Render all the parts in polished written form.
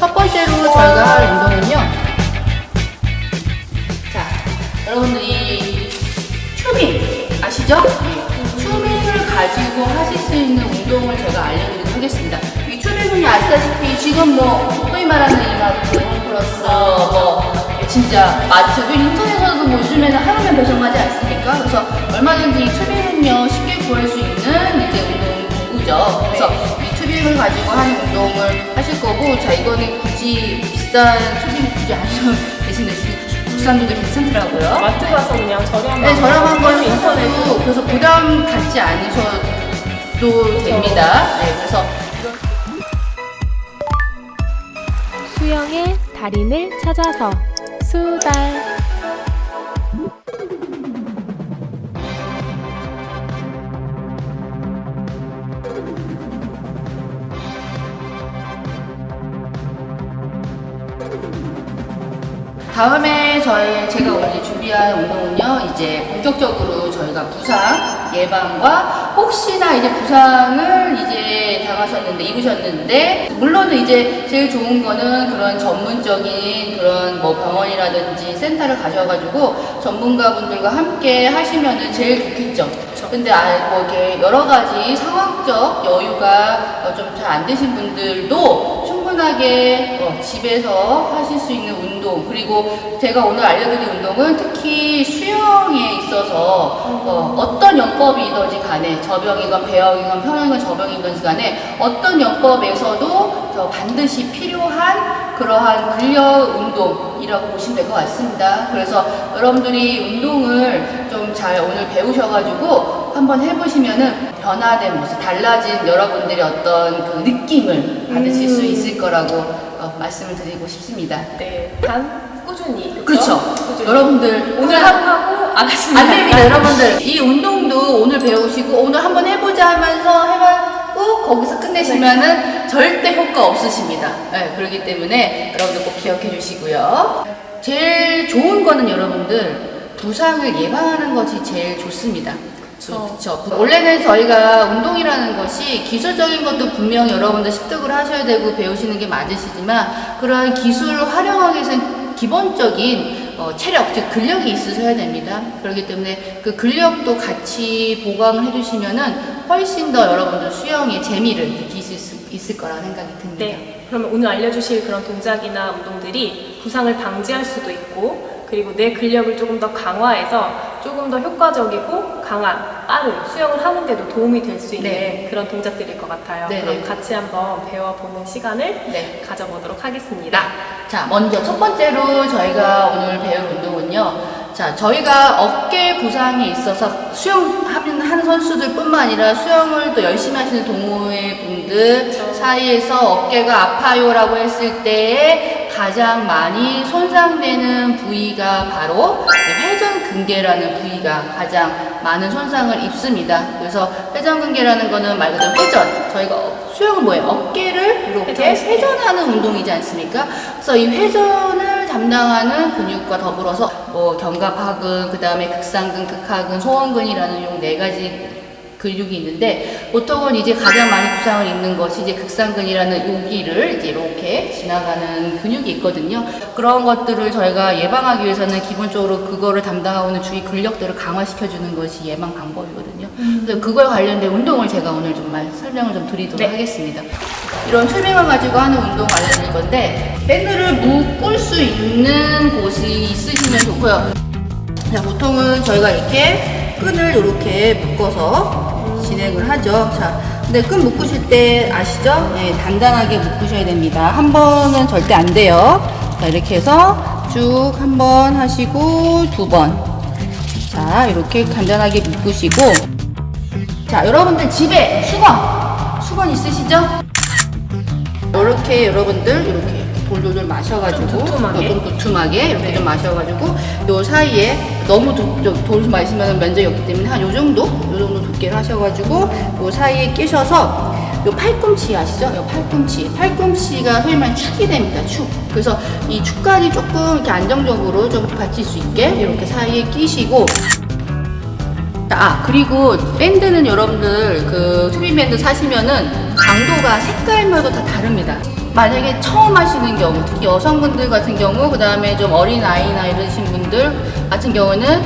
첫 번째로 저희가 할 운동은요. 자, 여러분들이 튜빙 아시죠? 튜빙을 가지고 하실 수 있는 운동을 제가 알려드리도록 하겠습니다. 이 튜빙은요, 아시다시피 지금 뭐 소위 말하는 이마트, 홈플러스, 진짜 마트, 인터넷에서도 뭐 요즘에는 하루면 배송하지 않습니까? 그래서 얼마든지 이 튜빙은요 쉽게 구할 수 있는 이제 운동 도구죠. 그래서 이 튜빙을 가지고 하는 운동을 하실 거고, 자, 이거는 굳이 비싼 튜빙 굳이 안 하셔도 대신에 국산도 괜찮더라고요. 마트 가서 그냥 저렴한 네, 저렴한 걸 인터넷으로. 인터넷으로 그래서 부담 갖지 않으셔도 됩니다. 네, 그래서 수영의 달인을 찾아서 수달. 다음에 제가 오늘 준비한 운동은요, 이제 본격적으로 저희가 부상 예방과 혹시나 이제 부상을 이제 당하셨는데, 입으셨는데, 물론은 이제 제일 좋은 거는 그런 전문적인 그런 뭐 병원이라든지 센터를 가셔가지고 전문가분들과 함께 하시면은 제일 좋겠죠. 근데 뭐 이렇게 여러 가지 상황적 여유가 좀 잘 안 되신 분들도 충분하게 집에서 하실 수 있는 운동, 그리고 제가 오늘 알려드릴 운동은 특히 수영에 있어서 어떤 영법이든지 간에, 저병이건 배영이건 평형이건 저병이건 간에 어떤 영법에서도 반드시 필요한 그러한 근력 운동이라고 보시면 될 것 같습니다. 그래서 여러분들이 운동을 좀 잘 오늘 배우셔가지고 한번 해보시면은 변화된 모습, 달라진 여러분들의 어떤 그 느낌을 받으실 수 있을 거라고 말씀을 드리고 싶습니다. 네, 단 꾸준히. 그렇죠. 꾸준히. 여러분들 오늘 하루 하고 안 하시면 안 됩니다. 여러분들 이 운동도 오늘 배우시고 오늘 한번 해보자 하면서 해봤고 거기서 끝내시면은 절대 효과 없으십니다. 네, 그렇기 때문에 여러분들 꼭 기억해 주시고요. 제일 좋은 거는 여러분들 부상을 예방하는 것이 제일 좋습니다. 그렇죠. 원래는 저희가 운동이라는 것이 기술적인 것도 분명 여러분들 습득을 하셔야 되고 배우시는 게 맞으시지만, 그런 기술을 활용하기 위해서는 기본적인 체력, 즉 근력이 있으셔야 됩니다. 그렇기 때문에 그 근력도 같이 보강을 해주시면은 훨씬 더 여러분들 수영의 재미를 느끼실 수 있을 거라는 생각이 듭니다. 네, 그러면 오늘 알려주실 그런 동작이나 운동들이 부상을 방지할 수도 있고, 그리고 내 근력을 조금 더 강화해서 조금 더 효과적이고 강한, 빠른 수영을 하는데도 도움이 될 수 있는 네. 그런 동작들일 것 같아요. 네, 그럼 네. 같이 한번 배워보는 시간을 네. 가져보도록 하겠습니다. 자, 먼저 첫 번째로 저희가 오늘 배울 운동은요. 자, 저희가 어깨 부상이 있어서 수영하는 선수들 뿐만 아니라 수영을 또 열심히 하시는 동호회 분들 사이에서 어깨가 아파요라고 했을 때 가장 많이 손상되는 부위가 바로 회전근개라는 부위가 가장 많은 손상을 입습니다. 그래서 회전근개라는 거는 말 그대로 회전. 저희가 수영은 뭐예요? 어깨를 이렇게 회전하는 운동이지 않습니까? 그래서 이 회전을 담당하는 근육과 더불어서 뭐 견갑하근, 그 다음에 극상근, 극하근, 소원근이라는 요 네 가지 근육이 있는데, 보통은 이제 가장 많이 부상을 입는 것이 이제 극상근이라는 여기를 이제 이렇게 지나가는 근육이 있거든요. 그런 것들을 저희가 예방하기 위해서는 기본적으로 그거를 담당하고 있는 주위 근력들을 강화시켜주는 것이 예방 방법이거든요. 그래서 그거에 관련된 운동을 제가 오늘 좀 설명을 좀 드리도록 하겠습니다. 이런 튜빙을 가지고 하는 운동 알려드릴 건데, 밴드를 묶을 수 있는 곳이 있으시면 좋고요. 자, 보통은 저희가 이렇게 끈을 이렇게 묶어서 진행을 하죠. 자, 근데 끈 묶으실 때 아시죠? 네, 단단하게 묶으셔야 됩니다. 한 번은 절대 안 돼요. 자, 이렇게 해서 쭉 한 번 하시고 두 번. 자, 이렇게 간단하게 묶으시고. 자, 여러분들 집에 수건 있으시죠? 이렇게 여러분들 이렇게 돌돌돌 마셔가지고 좀 두툼하게 이렇게 좀 마셔가지고 요 사이에 너무 돌 마시면 면적이 없기 때문에 한 요 정도 두께를 하셔가지고 요 사이에 끼셔서 요 팔꿈치 아시죠? 요 팔꿈치가 소위 말하는 축이 됩니다. 축. 그래서 이 축까지 조금 이렇게 안정적으로 좀 받칠 수 있게 이렇게 사이에 끼시고. 그리고 밴드는 여러분들 그 튜빙 밴드 사시면은 강도가 색깔마다 다 다릅니다. 만약에 처음 하시는 경우, 특히 여성분들 같은 경우, 그 다음에 좀 어린 아이나 이러신 분들 같은 경우는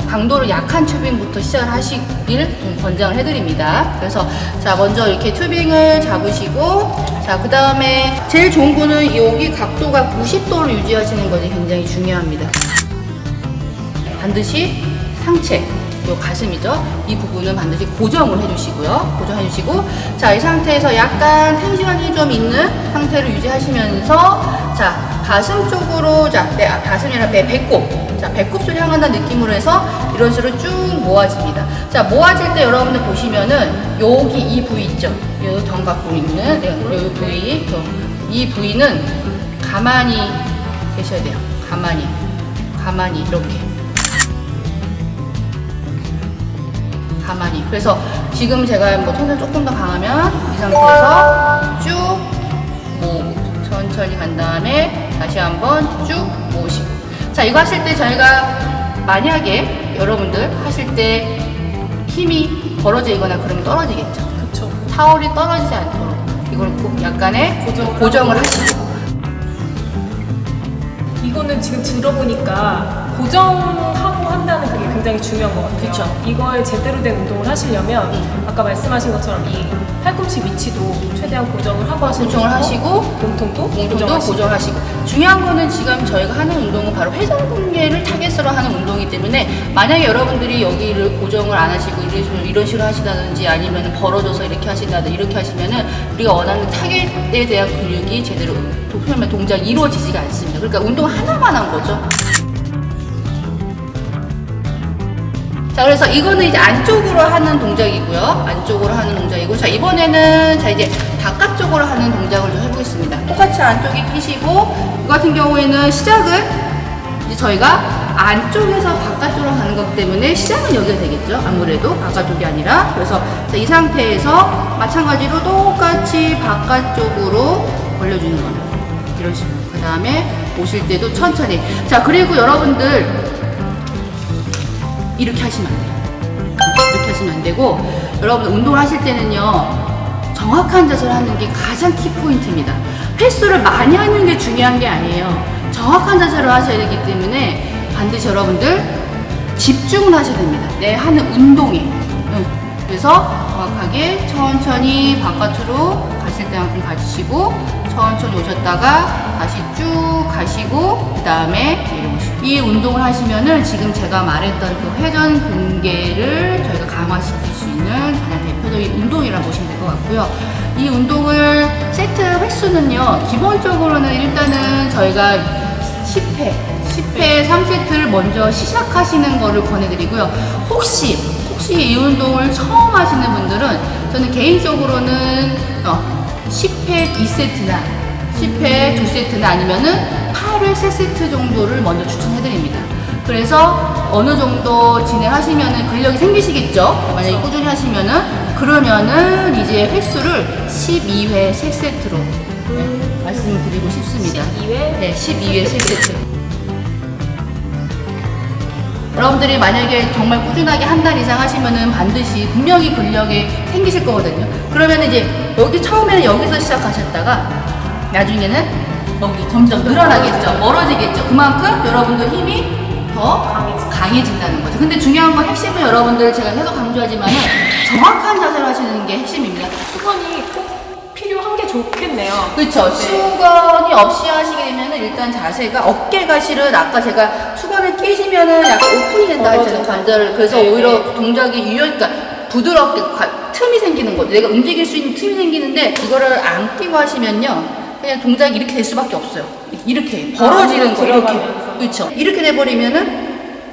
강도를 약한 튜빙부터 시작을 하시길 좀 권장을 해드립니다. 그래서 자, 먼저 이렇게 튜빙을 잡으시고, 자, 그 다음에 제일 좋은 거는 여기 각도가 90도를 유지하시는 것이 굉장히 중요합니다. 반드시 상체, 요 가슴이죠. 이 부분은 반드시 고정을 해주시고요. 고정해주시고, 자, 이 상태에서 약간 텐션이 좀 있는 상태를 유지하시면서, 자, 가슴 쪽으로, 자, 가슴이랑 배꼽, 자, 배꼽 쪽을 향한다는 느낌으로 해서 이런 식으로 쭉 모아집니다. 자, 모아질 때 여러분들 보시면은 여기 이 부위 있죠. 요 경 갖고 있는 요 부위, 이 부위는 가만히 계셔야 돼요. 가만히 이렇게. 가만히. 그래서 지금 제가 뭐 텐션 조금 더 강하면 이 상태에서 쭉 모으고 천천히 간 다음에 다시 한번 쭉 모으시고. 자, 이거 하실 때 저희가 만약에 여러분들 하실 때 힘이 벌어지거나 그러면 떨어지겠죠. 그쵸. 타월이 떨어지지 않도록 이걸 꼭 약간의 고정을 하시고. 이거는 지금 들어보니까 고정하고 한다는 그게 굉장히 중요한 것 같아요. 그쵸. 이걸 제대로 된 운동을 하시려면 아까 말씀하신 것처럼 이 팔꿈치 위치도 최대한 고정을 하고 고정을 하시고 몸통도 고정하시고. 중요한 거는 지금 저희가 하는 운동은 바로 회전근개를 타겟으로 하는 운동이기 때문에 만약에 여러분들이 여기를 고정을 안 하시고 이런 식으로 하시다든지 아니면 벌어져서 이렇게 하신다든지 이렇게 하시면은 우리가 원하는 타겟에 대한 근육이 제대로 동작이 이루어지지가 않습니다. 그러니까 운동 하나만 한 거죠. 자, 그래서 이거는 이제 안쪽으로 하는 동작이고요. 안쪽으로 하는 동작이고, 자, 이번에는 자, 이제 바깥쪽으로 하는 동작을 좀 해보겠습니다. 똑같이 안쪽에 끼시고, 이거 같은 경우에는 시작은 이제 저희가 안쪽에서 바깥쪽으로 가는 것 때문에 시작은 여기가 되겠죠. 아무래도 바깥쪽이 아니라. 그래서 자, 이 상태에서 마찬가지로 똑같이 바깥쪽으로 벌려주는 겁니다. 이런 식으로. 그 다음에 오실 때도 천천히. 자, 그리고 여러분들 이렇게 하시면 안 돼요. 이렇게 하시면 안 되고, 여러분 운동을 하실 때는요, 정확한 자세를 하는 게 가장 키포인트입니다. 횟수를 많이 하는 게 중요한 게 아니에요. 정확한 자세를 하셔야 되기 때문에 반드시 여러분들 집중을 하셔야 됩니다. 내 하는 운동에. 그래서 정확하게 천천히 바깥으로 가실 때만큼 가주시고, 천천히 오셨다가 다시 쭉 가시고, 그 다음에 내려오시고. 이 운동을 하시면은 지금 제가 말했던 그 회전 근개를 저희가 강화시킬 수 있는 가장 대표적인 운동이라고 보시면 될 것 같고요. 이 운동을 세트 횟수는요, 기본적으로는 일단은 저희가 10회 3세트를 먼저 시작하시는 거를 권해드리고요. 혹시 이 운동을 처음 하시는 분들은 저는 개인적으로는 10회 2세트나 10회 2세트나 아니면은 8회 3세트 정도를 먼저 추천해드립니다. 그래서 어느 정도 진행하시면은 근력이 생기시겠죠? 만약에 꾸준히 하시면은, 그러면은 이제 횟수를 12회 3세트로 말씀을 드리고 싶습니다. 12회? 네, 12회 3세트. 여러분들이 만약에 정말 꾸준하게 한 달 이상 하시면은 반드시 분명히 근력이 생기실 거거든요. 그러면 이제 여기 처음에는 여기서 시작하셨다가 나중에는 여기 점점 늘어나겠죠. 멀어지겠죠. 그만큼 여러분들 힘이 더 강해진다는 거죠. 근데 중요한 건 핵심은 여러분들 제가 계속 강조하지만은 정확한 자세를 하시는 게 핵심입니다. 수건이 꼭 필요한 게 좋겠네요. 그렇죠. 네. 수건이 없이 하시게 되면은 일단 자세가 어깨가 실은 아까 제가 수건을 끼시면은 약간 오픈이 된다 했잖아요. 관절을. 그래서 네, 오히려 동작이 그러니까 부드럽게 틈이 생기는 거죠. 내가 움직일 수 있는 틈이 생기는데 이거를 안 끼고 하시면요. 그냥 동작이 이렇게 될 수밖에 없어요. 이렇게 벌어지는 거 이렇게. 그렇죠. 이렇게 돼 버리면은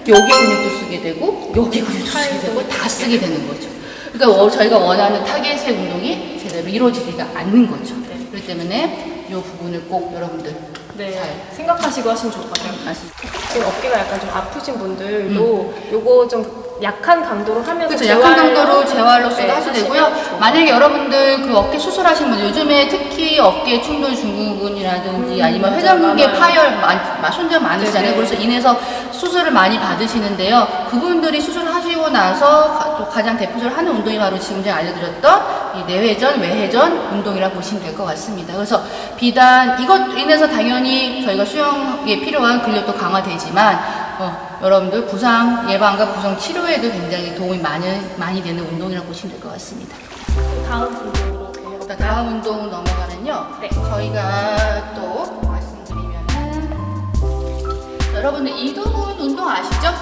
여기 근육도 쓰게 되고 여기 근육도 쓰게 되고 다 쓰게 되는 거죠. 그러니까 저희가 원하는 타겟의 운동이 제대로 이루어지지가 않는 거죠. 그렇기 때문에 이 부분을 꼭 여러분들 잘 생각하시고 하시면 좋을 것 같아요. 맞습니다. 지금 어깨가 약간 좀 아프신 분들도 요거 좀 약한 강도로 하면서 그렇죠. 약한 강도로 재활로서도 네, 하셔도 되고요. 만약에 여러분들 그 어깨 수술하신 분들 요즘에 특히 특히 어깨 충돌 증후군이라든지 아니면 맞아요. 회전근개 많아요. 파열 손자 많으시잖아요. 네네. 그래서 인해서 수술을 많이 받으시는데요. 그분들이 수술하시고 나서 또 가장 대표적으로 하는 운동이 바로 지금 제가 알려드렸던 이 내회전, 외회전 운동이라고 보시면 될 것 같습니다. 그래서 비단 이것 인해서 당연히 저희가 수영에 필요한 근력도 강화되지만 여러분들 부상 예방과 부상 치료에도 굉장히 도움이 많이 되는 운동이라고 보시면 될 것 같습니다. 다음 운동으로 넘어가. 다음 운동 넘어가면요. 네. 저희가 또 말씀드리면은 여러분들 이두근 운동 아시죠?